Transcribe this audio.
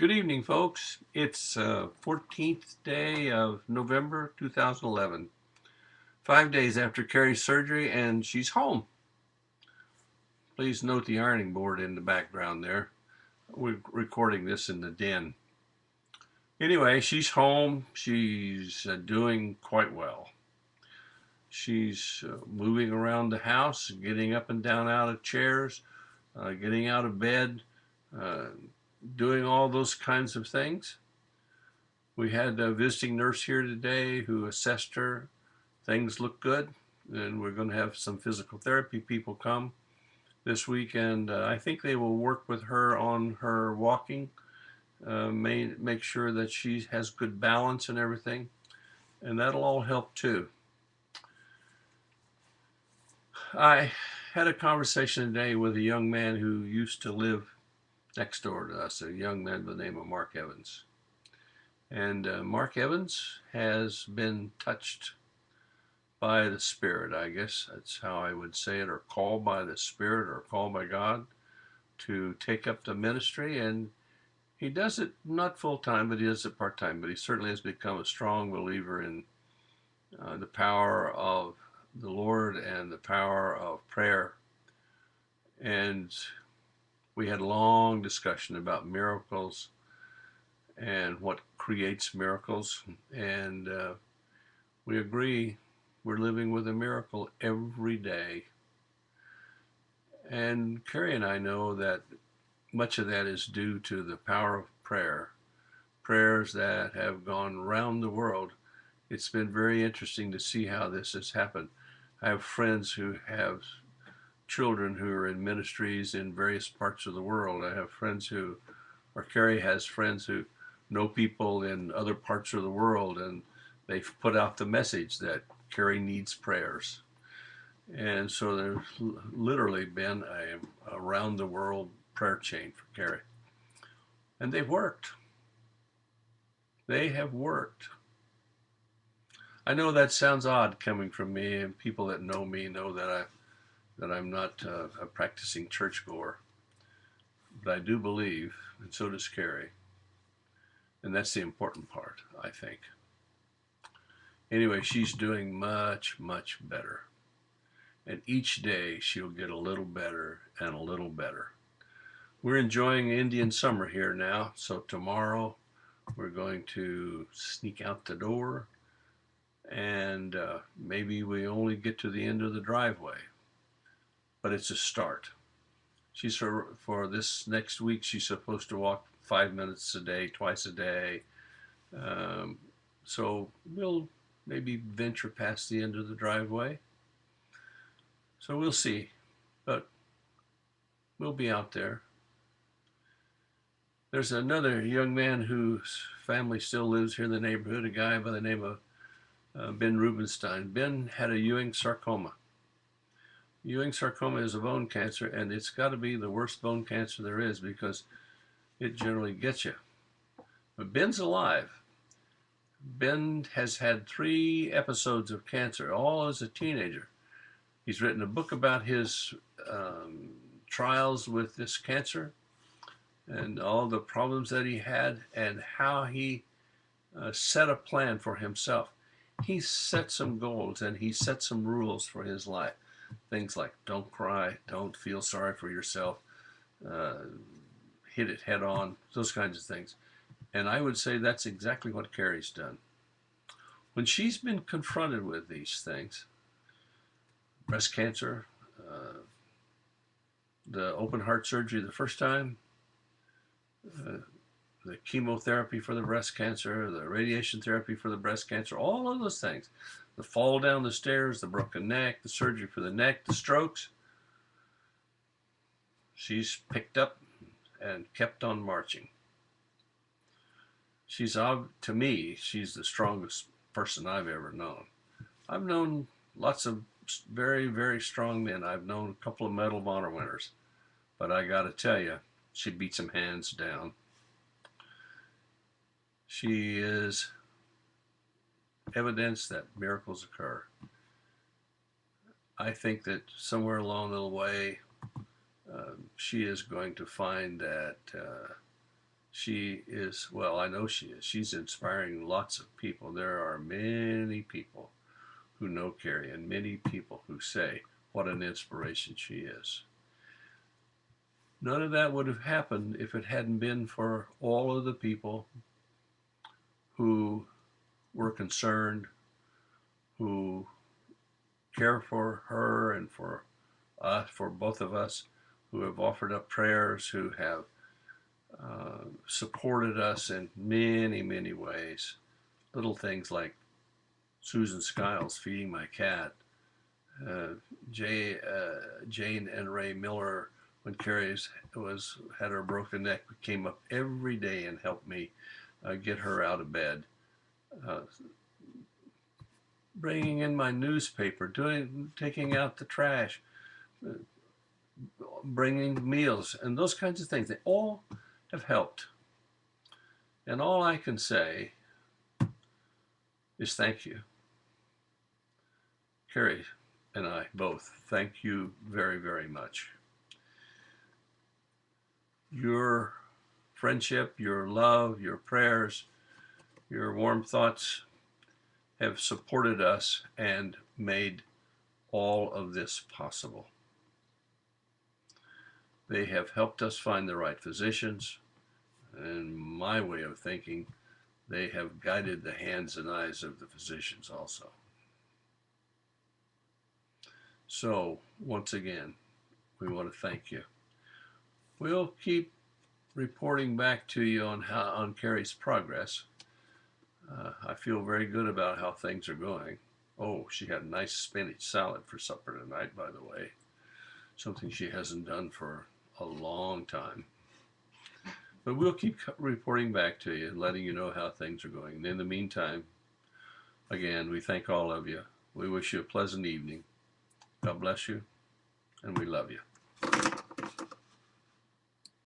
Good evening, folks. It's 14th day of November 2011, 5 days after Carrie's surgery, and she's home. Please note the ironing board in the background there. We're recording this in the den. Anyway, she's home. She's doing quite well. She's moving around the house, getting up and down out of chairs, getting out of bed, uh, doing all those kinds of things. We had a visiting nurse here today who assessed her. Things look good, and we're going to have some physical therapy people come this week, and I think they will work with her on her walking, make sure that she has good balance and everything, and that'll all help too. I had a conversation today with a young man who used to live next door to us, a young man by the name of Mark Evans. And Mark Evans has been touched by the Spirit, I guess that's how I would say it, or called by the Spirit or called by God to take up the ministry. And he does it not full time, but he does it part time. But he certainly has become a strong believer in the power of the Lord and the power of prayer. And we had a long discussion about miracles and what creates miracles. And we agree we're living with a miracle every day. And Carrie and I know that much of that is due to the power of prayer, prayers that have gone around the world. It's been very interesting to see how this has happened. I have friends who have children who are in ministries in various parts of the world. I have friends who, or Carrie has friends who know people in other parts of the world, and they've put out the message that Carrie needs prayers. And so there's literally been a around the world prayer chain for Carrie. And they've worked. They have worked. I know that sounds odd coming from me, and people that know me know that I'm not a practicing churchgoer, but I do believe, and so does Carrie, and that's the important part, I think. Anyway, she's doing much, much better, and each day she'll get a little better and a little better. We're enjoying Indian summer here now, so tomorrow we're going to sneak out the door, and maybe we only get to the end of the driveway, but it's a start. She's for this next week. She's supposed to walk 5 minutes a day, twice a day. Um, so we'll maybe venture past the end of the driveway. So we'll see, but we'll be out there. There's another young man whose family still lives here in the neighborhood, a guy by the name of Ben Rubenstein. Ben had a Ewing sarcoma. Ewing sarcoma is a bone cancer, and it's got to be the worst bone cancer there is because it generally gets you. But Ben's alive. Ben has had 3 episodes of cancer, all as a teenager. He's written a book about his trials with this cancer and all the problems that he had and how he set a plan for himself. He set some goals and he set some rules for his life. Things like don't cry, don't feel sorry for yourself, uh, hit it head on, those kinds of things. And I would say that's exactly what Carrie's done. When she's been confronted with these things, breast cancer, the open heart surgery the first time, uh, the chemotherapy for the breast cancer, the radiation therapy for the breast cancer, all of those things, the fall down the stairs, the broken neck, the surgery for the neck, the strokes, she's picked up and kept on marching. She's, to me, she's the strongest person I've ever known. I've known lots of very, very strong men. I've known a couple of Medal of Honor winners, but I got to tell you, she beats them hands down. She is evidence that miracles occur. I think that somewhere along the way, she is going to find that She is, well, I know she is. She's inspiring lots of people. There are many people who know Carrie and many people who say what an inspiration she is. None of that would have happened if it hadn't been for all of the people who were concerned, who care for her and for us, for both of us, who have offered up prayers, who have supported us in many, many ways. Little things like Susan Skiles feeding my cat, uh, Jane and Ray Miller, when Carrie had her broken neck, came up every day and helped me get her out of bed. Uh, Bringing in my newspaper, taking out the trash, uh, bringing meals, and those kinds of things. They all have helped. And all I can say is thank you. Carrie and I both thank you very, very much. Your friendship, your love, your prayers, your warm thoughts have supported us and made all of this possible. They have helped us find the right physicians. And my way of thinking, they have guided the hands and eyes of the physicians also. So, once again, we want to thank you. We'll keep reporting back to you on Carrie's progress. I feel very good about how things are going. Oh, she had a nice spinach salad for supper tonight, by the way. Something she hasn't done for a long time. But we'll keep reporting back to you and letting you know how things are going. And in the meantime, again, we thank all of you. We wish you a pleasant evening. God bless you, and we love you.